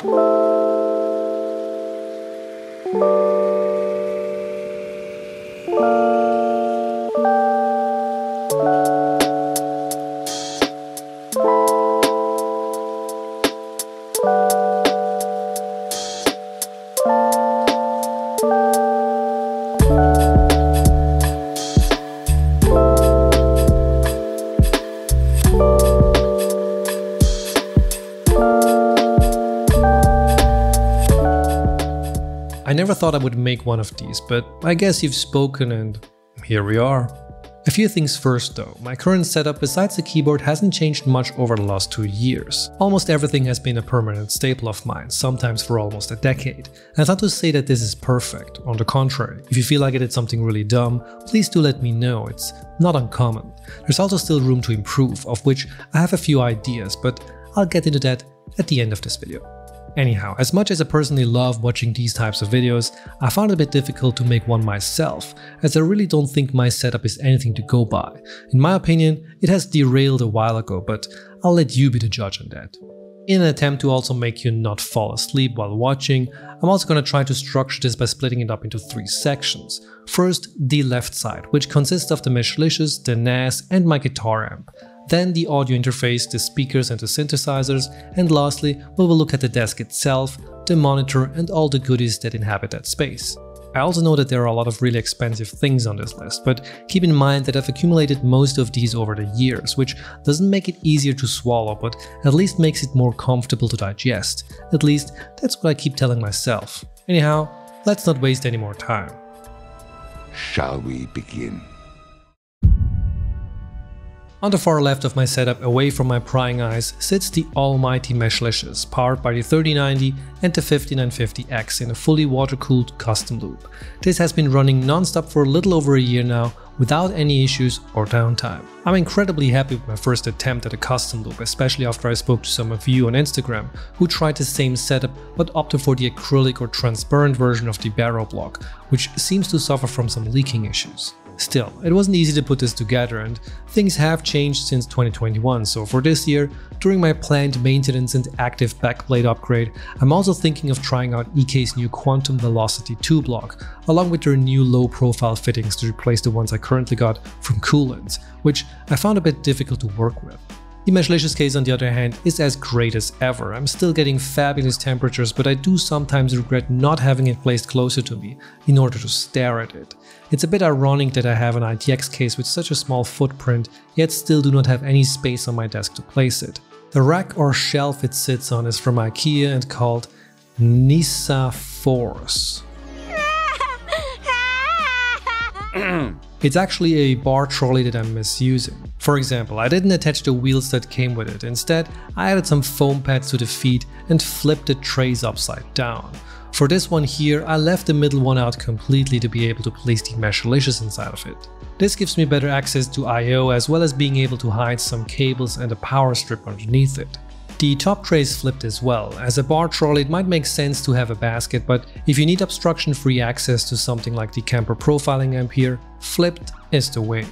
I never thought I would make one of these, but I guess you've spoken and here we are. A few things first though, my current setup besides the keyboard hasn't changed much over the last 2 years. Almost everything has been a permanent staple of mine, sometimes for almost a decade. And it's not to say that this is perfect, on the contrary, if you feel like I did something really dumb, please do let me know, it's not uncommon. There's also still room to improve, of which I have a few ideas, but I'll get into that at the end of this video. Anyhow, as much as I personally love watching these types of videos, I found it a bit difficult to make one myself, as I really don't think my setup is anything to go by. In my opinion, it has derailed a while ago, but I'll let you be the judge on that. In an attempt to also make you not fall asleep while watching, I'm also going to try to structure this by splitting it up into 3 sections. First, the left side, which consists of the Meshlicious, the NAS and my guitar amp. Then the audio interface, the speakers and the synthesizers, and lastly we will look at the desk itself, the monitor and all the goodies that inhabit that space. I also know that there are a lot of really expensive things on this list, but keep in mind that I've accumulated most of these over the years, which doesn't make it easier to swallow, but at least makes it more comfortable to digest. At least that's what I keep telling myself. Anyhow, let's not waste any more time. Shall we begin? On the far left of my setup, away from my prying eyes, sits the almighty Meshlicious, powered by the 3090 and the 5950X in a fully water-cooled custom loop. This has been running non-stop for a little over a year now, without any issues or downtime. I'm incredibly happy with my first attempt at a custom loop, especially after I spoke to some of you on Instagram who tried the same setup but opted for the acrylic or transparent version of the barrel block, which seems to suffer from some leaking issues. Still, it wasn't easy to put this together and things have changed since 2021, so for this year, during my planned maintenance and active backplate upgrade, I'm also thinking of trying out EK's new Quantum Velocity 2 block, along with their new low profile fittings to replace the ones I currently got from Coolant, which I found a bit difficult to work with. The Meshlicious case on the other hand is as great as ever. I'm still getting fabulous temperatures, but I do sometimes regret not having it placed closer to me in order to stare at it. It's a bit ironic that I have an ITX case with such a small footprint, yet still do not have any space on my desk to place it. The rack or shelf it sits on is from Ikea and called Nissafors. It's actually a bar trolley that I'm misusing. For example, I didn't attach the wheels that came with it. Instead, I added some foam pads to the feet and flipped the trays upside down. For this one here, I left the middle one out completely to be able to place the Meshlicious inside of it. This gives me better access to I/O as well as being able to hide some cables and a power strip underneath it. The top tray is flipped as well. As a bar trolley it might make sense to have a basket, but if you need obstruction-free access to something like the Kemper Profiling Amp here, flipped is the way.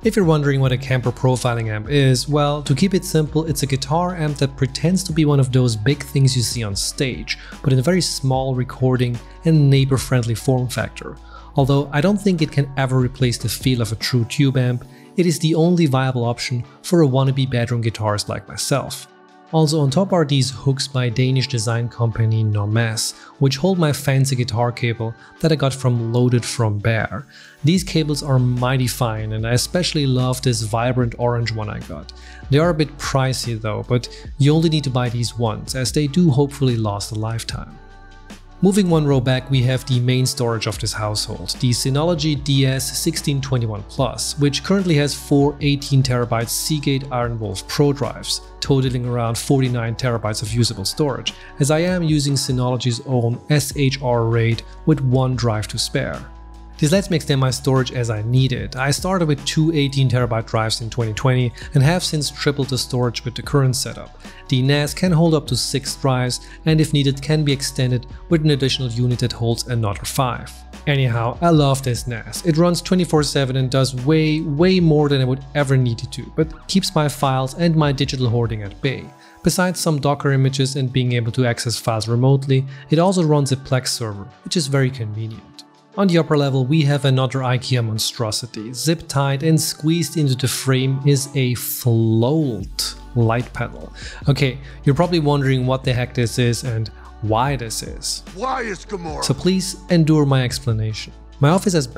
If you're wondering what a Kemper Profiling Amp is, well, to keep it simple, it's a guitar amp that pretends to be one of those big things you see on stage, but in a very small recording and neighbor-friendly form factor. Although I don't think it can ever replace the feel of a true tube amp, it is the only viable option for a wannabe bedroom guitarist like myself. Also on top are these hooks by Danish design company Nomess, which hold my fancy guitar cable that I got from Loaded from Bear. These cables are mighty fine and I especially love this vibrant orange one I got. They are a bit pricey though, but you only need to buy these once, as they do hopefully last a lifetime. Moving one row back, we have the main storage of this household, the Synology DS1621 Plus, which currently has 4 18TB Seagate Iron Wolf Pro drives, totaling around 49TB of usable storage, as I am using Synology's own SHR RAID with 1 drive to spare. This lets me extend my storage as I need it. I started with 2 18TB drives in 2020 and have since tripled the storage with the current setup. The NAS can hold up to 6 drives and if needed can be extended with an additional unit that holds another 5. Anyhow, I love this NAS. It runs 24/7 and does way more than I would ever need it to, but keeps my files and my digital hoarding at bay. Besides some Docker images and being able to access files remotely, it also runs a Plex server, which is very convenient. On the upper level we have another IKEA monstrosity. Zip-tied and squeezed into the frame is a Floalt light pedal. Okay, you're probably wondering what the heck this is and why this is. Why is Gamora? So please endure my explanation. My office has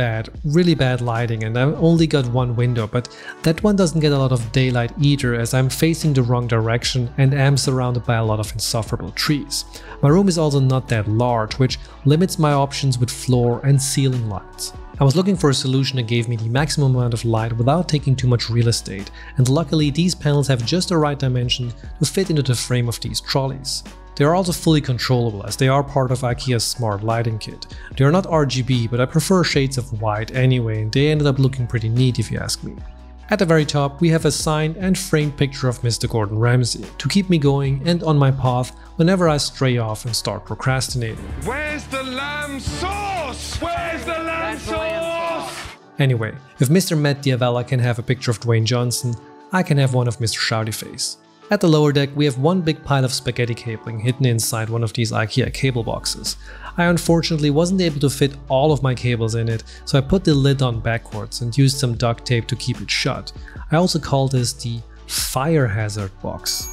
really bad lighting, and I've only got one window, but that one doesn't get a lot of daylight either, as I'm facing the wrong direction and am surrounded by a lot of insufferable trees. My room is also not that large, which limits my options with floor and ceiling lights. I was looking for a solution that gave me the maximum amount of light without taking too much real estate, and luckily these panels have just the right dimension to fit into the frame of these trolleys. They are also fully controllable, as they are part of IKEA's smart lighting kit. They are not RGB, but I prefer shades of white anyway, and they ended up looking pretty neat if you ask me. At the very top we have a signed and framed picture of Mr. Gordon Ramsay, to keep me going and on my path whenever I stray off and start procrastinating. Where's the lamb sauce? Where's the lamb sauce? Anyway, if Mr. Matt Diavella can have a picture of Dwayne Johnson, I can have one of Mr. Shoutyface. At the lower deck we have one big pile of spaghetti cabling hidden inside one of these IKEA cable boxes. I unfortunately wasn't able to fit all of my cables in it, so I put the lid on backwards and used some duct tape to keep it shut. I also call this the fire hazard box.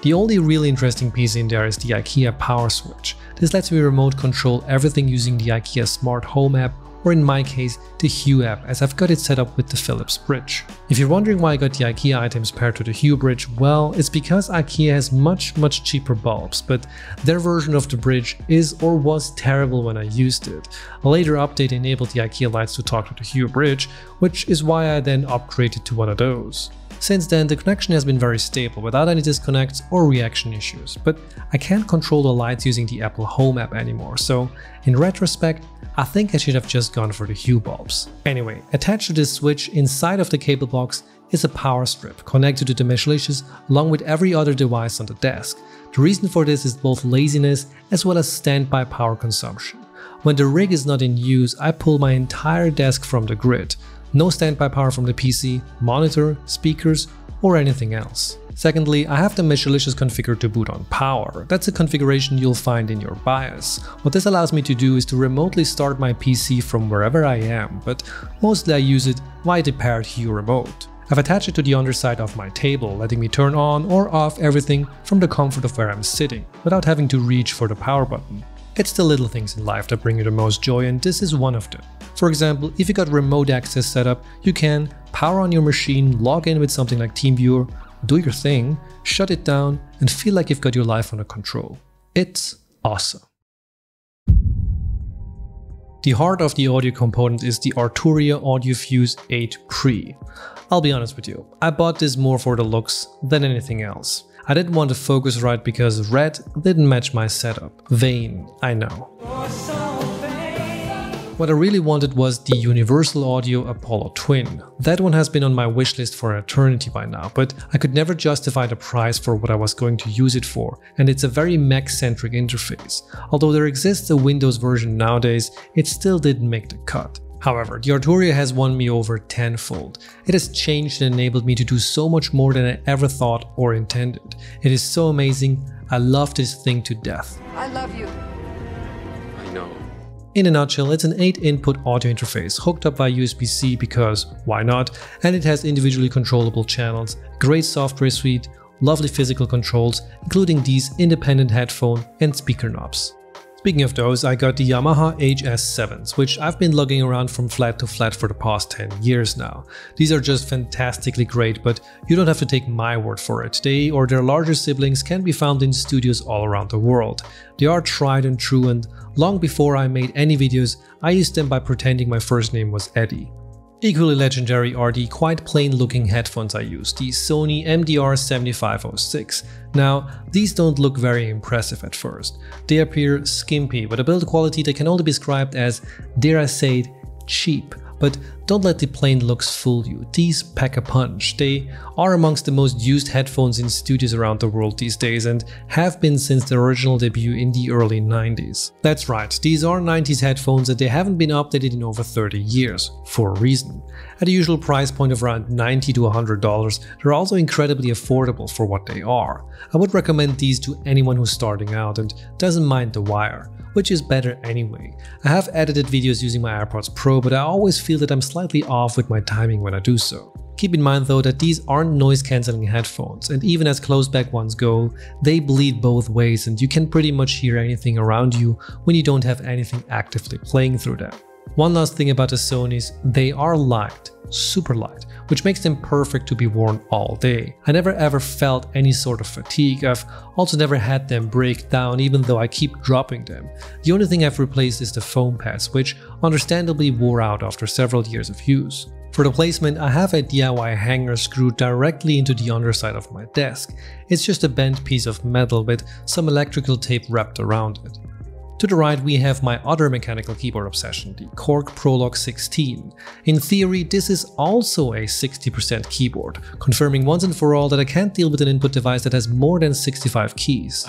The only really interesting piece in there is the IKEA power switch. This lets me remote control everything using the IKEA Smart Home app, or in my case the Hue app, as I've got it set up with the Philips bridge. If you're wondering why I got the IKEA items paired to the Hue bridge, well, it's because IKEA has much cheaper bulbs, but their version of the bridge is or was terrible when I used it. A later update enabled the IKEA lights to talk to the Hue bridge, which is why I then upgraded to one of those. Since then, the connection has been very stable without any disconnects or reaction issues, but I can't control the lights using the Apple Home app anymore, so in retrospect, I think I should have just gone for the Hue bulbs. Anyway, attached to this switch inside of the cable box is a power strip connected to the Meshlicious along with every other device on the desk. The reason for this is both laziness as well as standby power consumption. When the rig is not in use, I pull my entire desk from the grid. No standby power from the PC, monitor, speakers, or anything else. Secondly, I have the Meshlicious configured to boot on power. That's a configuration you'll find in your BIOS. What this allows me to do is to remotely start my PC from wherever I am, but mostly I use it via the paired Hue remote. I've attached it to the underside of my table, letting me turn on or off everything from the comfort of where I'm sitting, without having to reach for the power button. It's the little things in life that bring you the most joy, and this is one of them. For example, if you got remote access set up, you can power on your machine, log in with something like TeamViewer, do your thing, shut it down, and feel like you've got your life under control. It's awesome. The heart of the audio component is the Arturia Audiofuse 8 Pre. I'll be honest with you, I bought this more for the looks than anything else. I didn't want the Focusrite because red didn't match my setup. Vain, I know. What I really wanted was the Universal Audio Apollo Twin. That one has been on my wishlist for an eternity by now, but I could never justify the price for what I was going to use it for, and it's a very Mac-centric interface. Although there exists a Windows version nowadays, it still didn't make the cut. However, the Arturia has won me over tenfold. It has changed and enabled me to do so much more than I ever thought or intended. It is so amazing. I love this thing to death. I love you. I know. In a nutshell, it's an 8-input audio interface hooked up via USB-C because why not, and it has individually controllable channels, great software suite, lovely physical controls, including these independent headphone and speaker knobs. Speaking of those, I got the Yamaha HS7s, which I've been lugging around from flat to flat for the past 10 years now. These are just fantastically great, but you don't have to take my word for it. They or their larger siblings can be found in studios all around the world. They are tried and true, and long before I made any videos, I used them by pretending my first name was Eddie. Equally legendary are the quite plain looking headphones I use, the Sony MDR-7506. Now, these don't look very impressive at first. They appear skimpy, with a build quality that can only be described as, dare I say it, cheap. But don't let the plain looks fool you, these pack a punch. They are amongst the most used headphones in studios around the world these days and have been since their original debut in the early 90s. That's right, these are 90s headphones and they haven't been updated in over 30 years, for a reason. At a usual price point of around $90 to $100, they're also incredibly affordable for what they are. I would recommend these to anyone who's starting out and doesn't mind the wire, which is better anyway. I have edited videos using my AirPods Pro, but I always feel that I'm slightly off with my timing when I do so. Keep in mind though that these aren't noise-cancelling headphones, and even as closed-back ones go, they bleed both ways and you can pretty much hear anything around you when you don't have anything actively playing through them. One last thing about the Sonys, they are light, super light, which makes them perfect to be worn all day. I never ever felt any sort of fatigue. I've also never had them break down even though I keep dropping them. The only thing I've replaced is the foam pads, which understandably wore out after several years of use. For the placement, I have a DIY hanger screwed directly into the underside of my desk. It's just a bent piece of metal with some electrical tape wrapped around it. To the right we have my other mechanical keyboard obsession, the Korg Prologue 16. In theory, this is also a 60% keyboard, confirming once and for all that I can't deal with an input device that has more than 65 keys.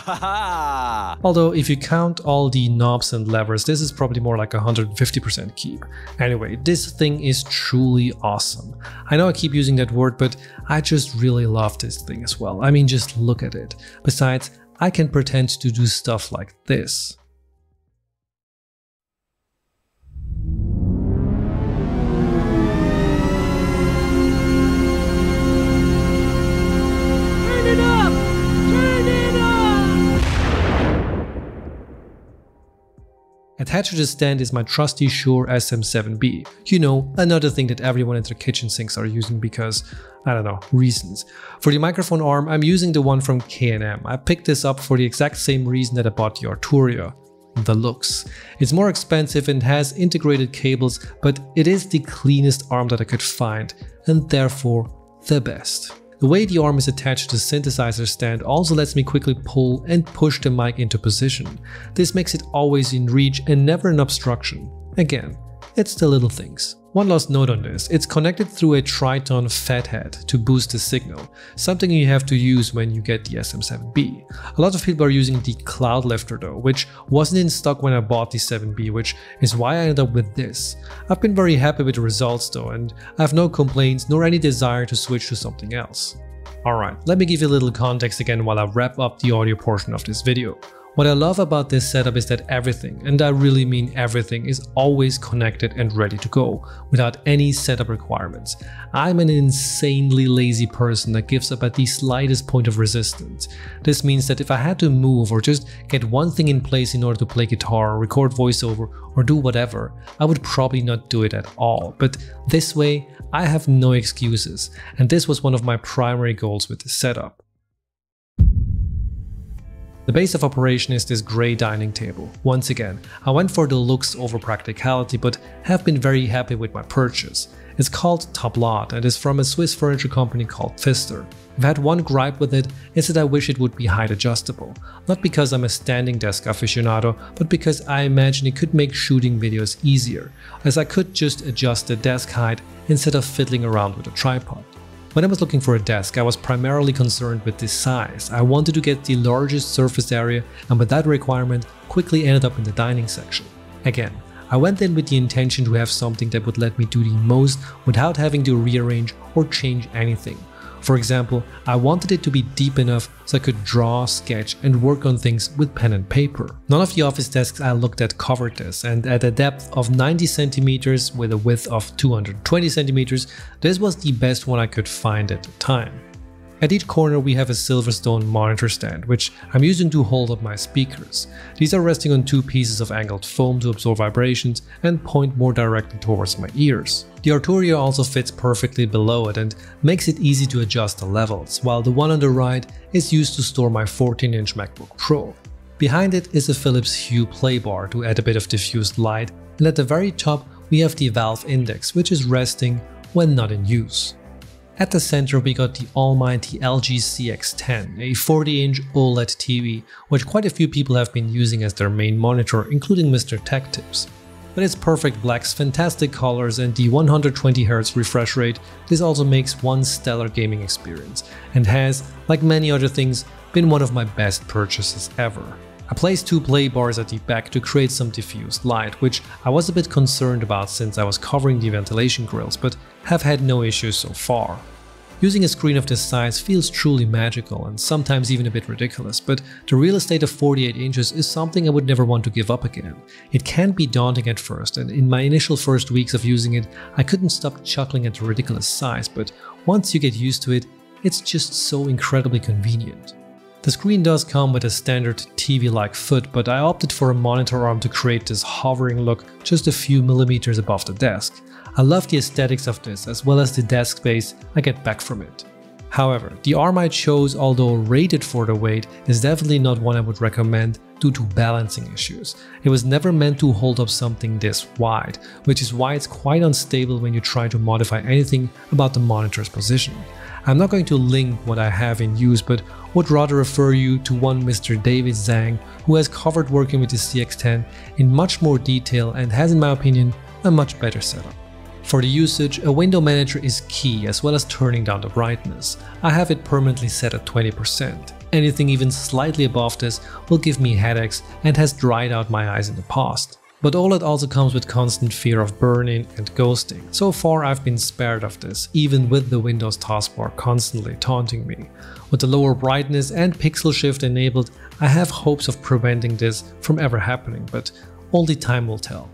Although if you count all the knobs and levers, this is probably more like 150% keep. Anyway, this thing is truly awesome. I know I keep using that word, but I just really love this thing as well. I mean, just look at it. Besides, I can pretend to do stuff like this. Attached to the stand is my trusty Shure SM7B. You know, another thing that everyone in their kitchen sinks are using because, I don't know, reasons. For the microphone arm, I'm using the one from K&M. I picked this up for the exact same reason that I bought the Arturia. The looks. It's more expensive and has integrated cables, but it is the cleanest arm that I could find, and therefore the best. The way the arm is attached to the synthesizer stand also lets me quickly pull and push the mic into position. This makes it always in reach and never an obstruction. Again, it's the little things. One last note on this, it's connected through a Triton FetHead to boost the signal, something you have to use when you get the SM7B. A lot of people are using the Cloud Lifter though, which wasn't in stock when I bought the 7B, which is why I ended up with this. I've been very happy with the results though, and I have no complaints nor any desire to switch to something else. Alright, let me give you a little context again while I wrap up the audio portion of this video. What I love about this setup is that everything, and I really mean everything, is always connected and ready to go, without any setup requirements. I'm an insanely lazy person that gives up at the slightest point of resistance. This means that if I had to move or just get one thing in place in order to play guitar or record voiceover or do whatever, I would probably not do it at all. But this way, I have no excuses, and this was one of my primary goals with this setup. The base of operation is this grey dining table. Once again, I went for the looks over practicality, but have been very happy with my purchase. It's called Tablat and is from a Swiss furniture company called Pfister. I've had one gripe with it, is that I wish it would be height adjustable. Not because I'm a standing desk aficionado, but because I imagine it could make shooting videos easier, as I could just adjust the desk height instead of fiddling around with a tripod. When I was looking for a desk, I was primarily concerned with the size. I wanted to get the largest surface area, and with that requirement, quickly ended up in the dining section. Again, I went in with the intention to have something that would let me do the most without having to rearrange or change anything. For example, I wanted it to be deep enough so I could draw, sketch, and work on things with pen and paper. None of the office desks I looked at covered this, and at a depth of 90 centimeters with a width of 220 centimeters, this was the best one I could find at the time. At each corner we have a Silverstone monitor stand, which I'm using to hold up my speakers. These are resting on two pieces of angled foam to absorb vibrations and point more directly towards my ears. The Arturia also fits perfectly below it and makes it easy to adjust the levels, while the one on the right is used to store my 14-inch MacBook Pro. Behind it is a Philips Hue Play Bar to add a bit of diffused light, and at the very top we have the valve index, which is resting when not in use. At the center we got the almighty LG CX10, a 40-inch OLED TV, which quite a few people have been using as their main monitor, including Mr. Tech Tips. But its perfect blacks, fantastic colors and the 120Hz refresh rate, this also makes one stellar gaming experience and has, like many other things, been one of my best purchases ever. I placed 2 play bars at the back to create some diffused light, which I was a bit concerned about since I was covering the ventilation grills, but have had no issues so far. Using a screen of this size feels truly magical and sometimes even a bit ridiculous, but the real estate of 48 inches is something I would never want to give up again. It can be daunting at first, and in my initial first weeks of using it, I couldn't stop chuckling at the ridiculous size, but once you get used to it, it's just so incredibly convenient. The screen does come with a standard TV-like foot, but I opted for a monitor arm to create this hovering look just a few millimeters above the desk. I love the aesthetics of this, as well as the desk space I get back from it. However, the arm I chose, although rated for the weight, is definitely not one I would recommend due to balancing issues. It was never meant to hold up something this wide, which is why it's quite unstable when you try to modify anything about the monitor's position. I'm not going to link what I have in use, but would rather refer you to one Mr. David Zhang, who has covered working with the CX-10 in much more detail and has, in my opinion, a much better setup. For the usage, a window manager is key, as well as turning down the brightness. I have it permanently set at 20%. Anything even slightly above this will give me headaches and has dried out my eyes in the past. But OLED also comes with constant fear of burn-in and ghosting. So far I've been spared of this, even with the Windows taskbar constantly taunting me. With the lower brightness and pixel shift enabled, I have hopes of preventing this from ever happening, but only time will tell.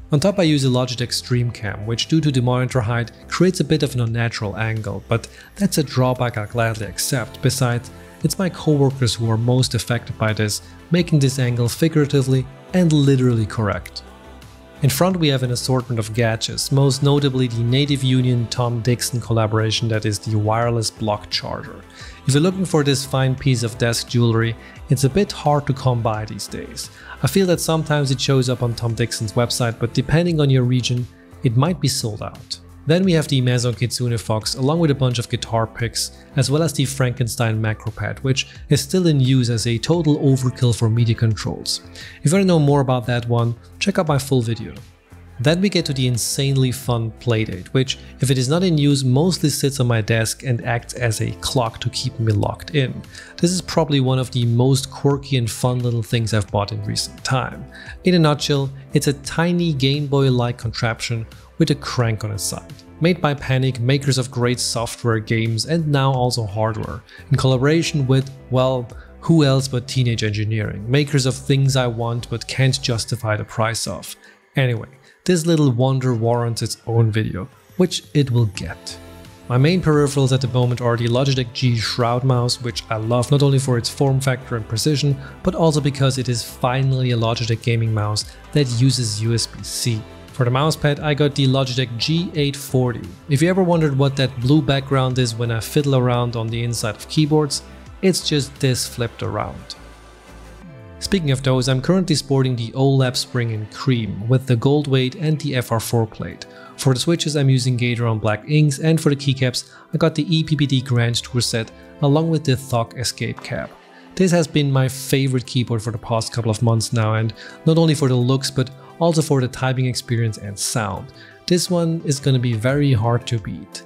On top I use a Logitech StreamCam, which due to the monitor height creates a bit of an unnatural angle, but that's a drawback I'll gladly accept. Besides, it's my coworkers who are most affected by this, making this angle figuratively and literally correct. In front we have an assortment of gadgets, most notably the Native Union Tom Dixon collaboration that is the wireless block charger. If you're looking for this fine piece of desk jewelry, it's a bit hard to come by these days. I feel that sometimes it shows up on Tom Dixon's website, but depending on your region, it might be sold out. Then we have the Maison Kitsune Fox along with a bunch of guitar picks, as well as the Frankenstein macro pad, which is still in use as a total overkill for media controls. If you want to know more about that one, check out my full video. Then we get to the insanely fun PlayDate, which, if it is not in use, mostly sits on my desk and acts as a clock to keep me locked in. This is probably one of the most quirky and fun little things I've bought in recent time. In a nutshell, it's a tiny Game Boy-like contraption with a crank on its side. Made by Panic, makers of great software, games and now also hardware, in collaboration with, well, who else but Teenage Engineering, makers of things I want but can't justify the price of. Anyway, this little wonder warrants its own video, which it will get. My main peripherals at the moment are the Logitech G Shroud mouse, which I love not only for its form factor and precision, but also because it is finally a Logitech gaming mouse that uses USB-C. For the mousepad I got the Logitech G840. If you ever wondered what that blue background is when I fiddle around on the inside of keyboards, it's just this flipped around. Speaking of those, I'm currently sporting the Owlab Spring in cream with the gold weight and the FR4 plate. For the switches I'm using Gateron black inks, and for the keycaps I got the EPPD Grand Tour set along with the Thok Escape cap. This has been my favorite keyboard for the past couple of months now, and not only for the looks but also for the typing experience and sound. This one is gonna be very hard to beat.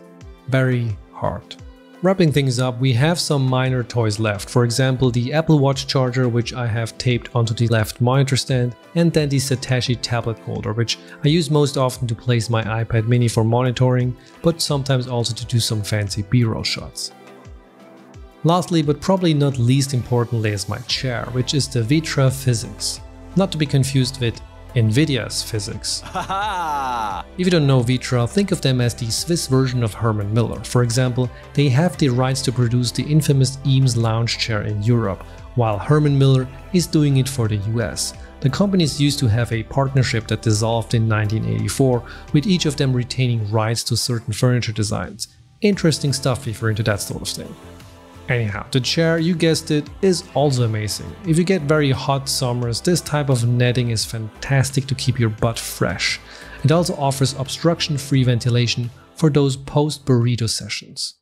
Very hard. Wrapping things up, we have some minor toys left, for example the Apple Watch charger, which I have taped onto the left monitor stand, and then the Satechi tablet holder, which I use most often to place my iPad mini for monitoring, but sometimes also to do some fancy B-roll shots. Lastly, but probably not least importantly, is my chair, which is the Vitra Physics. Not to be confused with NVIDIA's physics. If you don't know Vitra, think of them as the Swiss version of Herman Miller. For example, they have the rights to produce the infamous Eames lounge chair in Europe, while Herman Miller is doing it for the US. The companies used to have a partnership that dissolved in 1984, with each of them retaining rights to certain furniture designs. Interesting stuff if you're into that sort of thing. Anyhow, the chair, you guessed it, is also amazing. If you get very hot summers, this type of netting is fantastic to keep your butt fresh. It also offers obstruction-free ventilation for those post-burrito sessions.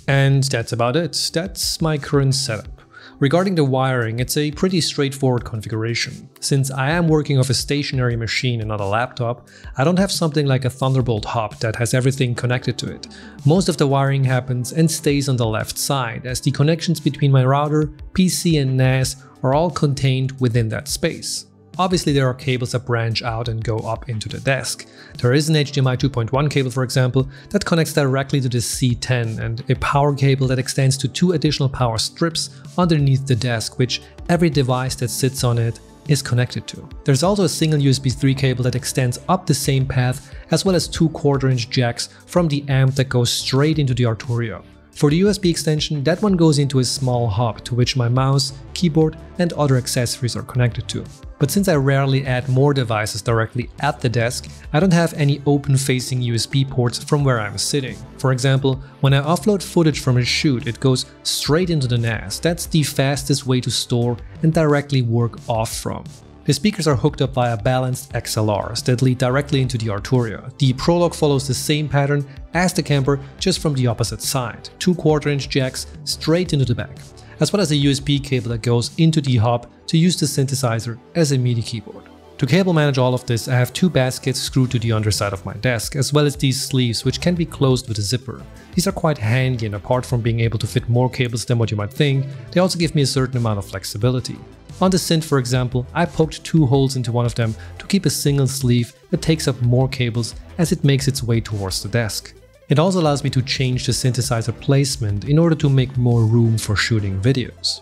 And that's about it. That's my current setup. Regarding the wiring, it's a pretty straightforward configuration. Since I am working off a stationary machine and not a laptop, I don't have something like a Thunderbolt hub that has everything connected to it. Most of the wiring happens and stays on the left side, as the connections between my router, PC and NAS are all contained within that space. Obviously there are cables that branch out and go up into the desk. There is an HDMI 2.1 cable, for example, that connects directly to the C10, and a power cable that extends to 2 additional power strips underneath the desk, which every device that sits on it is connected to. There's also a single USB 3 cable that extends up the same path, as well as 2 1/4-inch jacks from the amp that goes straight into the Arturia. For the USB extension, that one goes into a small hub to which my mouse, keyboard and other accessories are connected to. But since I rarely add more devices directly at the desk, I don't have any open-facing USB ports from where I'm sitting. For example, when I offload footage from a shoot, it goes straight into the NAS. That's the fastest way to store and directly work off from. The speakers are hooked up via balanced XLRs that lead directly into the Arturia. The Prologue follows the same pattern as the Kemper, just from the opposite side. 2 1/4-inch jacks straight into the back, as well as a USB cable that goes into the hub to use the synthesizer as a MIDI keyboard. To cable manage all of this, I have 2 baskets screwed to the underside of my desk, as well as these sleeves which can be closed with a zipper. These are quite handy, and apart from being able to fit more cables than what you might think, they also give me a certain amount of flexibility. On the synth, for example, I poked 2 holes into one of them to keep a single sleeve that takes up more cables as it makes its way towards the desk. It also allows me to change the synthesizer placement in order to make more room for shooting videos.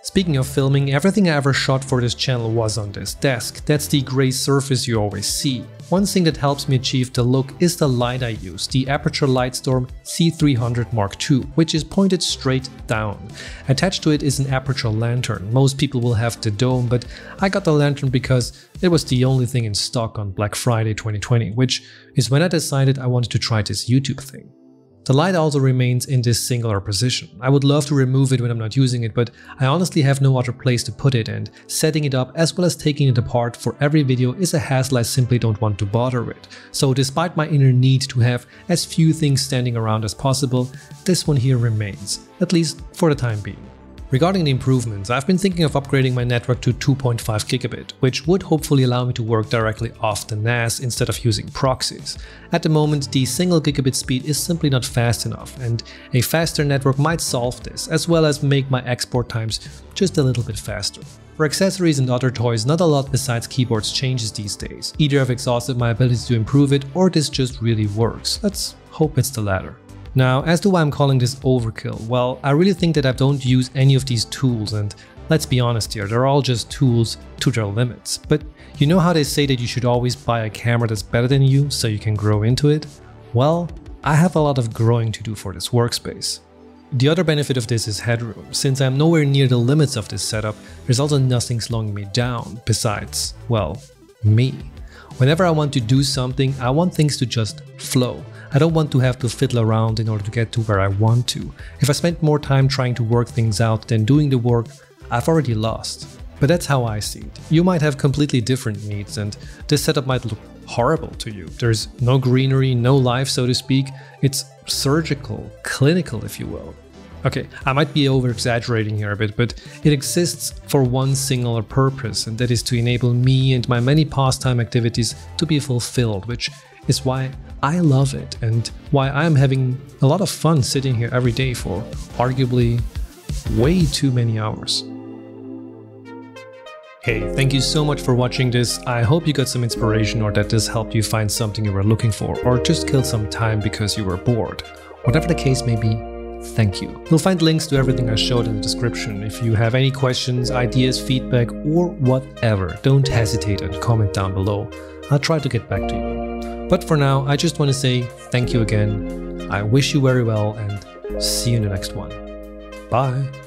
Speaking of filming, everything I ever shot for this channel was on this desk. That's the grey surface you always see. One thing that helps me achieve the look is the light I use, the Aperture Lightstorm C300 Mark II, which is pointed straight down. Attached to it is an aperture lantern. Most people will have the dome, but I got the lantern because it was the only thing in stock on Black Friday 2020, which is when I decided I wanted to try this YouTube thing. The light also remains in this singular position. I would love to remove it when I'm not using it, but I honestly have no other place to put it, and setting it up as well as taking it apart for every video is a hassle I simply don't want to bother with. So despite my inner need to have as few things standing around as possible, this one here remains, at least for the time being. Regarding the improvements, I've been thinking of upgrading my network to 2.5 gigabit, which would hopefully allow me to work directly off the NAS instead of using proxies. At the moment, the single gigabit speed is simply not fast enough, and a faster network might solve this, as well as make my export times just a little bit faster. For accessories and other toys, not a lot besides keyboards changes these days. Either I've exhausted my ability to improve it, or this just really works. Let's hope it's the latter. Now, as to why I'm calling this overkill, well, I really think that I don't use any of these tools, and let's be honest here, they're all just tools to their limits. But you know how they say that you should always buy a camera that's better than you so you can grow into it? Well, I have a lot of growing to do for this workspace. The other benefit of this is headroom. Since I'm nowhere near the limits of this setup, there's also nothing slowing me down besides, well, me. Whenever I want to do something, I want things to just flow. I don't want to have to fiddle around in order to get to where I want to. If I spend more time trying to work things out than doing the work, I've already lost. But that's how I see it. You might have completely different needs, and this setup might look horrible to you. There's no greenery, no life, so to speak. It's surgical, clinical, if you will. Okay, I might be over-exaggerating here a bit, but it exists for one singular purpose, and that is to enable me and my many pastime activities to be fulfilled, which is why I love it and why I'm having a lot of fun sitting here every day for arguably way too many hours. Hey, thank you so much for watching this. I hope you got some inspiration, or that this helped you find something you were looking for, or just killed some time because you were bored. Whatever the case may be, thank you. You'll find links to everything I showed in the description. If you have any questions, ideas, feedback, or whatever, don't hesitate and comment down below. I'll try to get back to you. But for now, I just want to say thank you again. I wish you very well, and see you in the next one. Bye.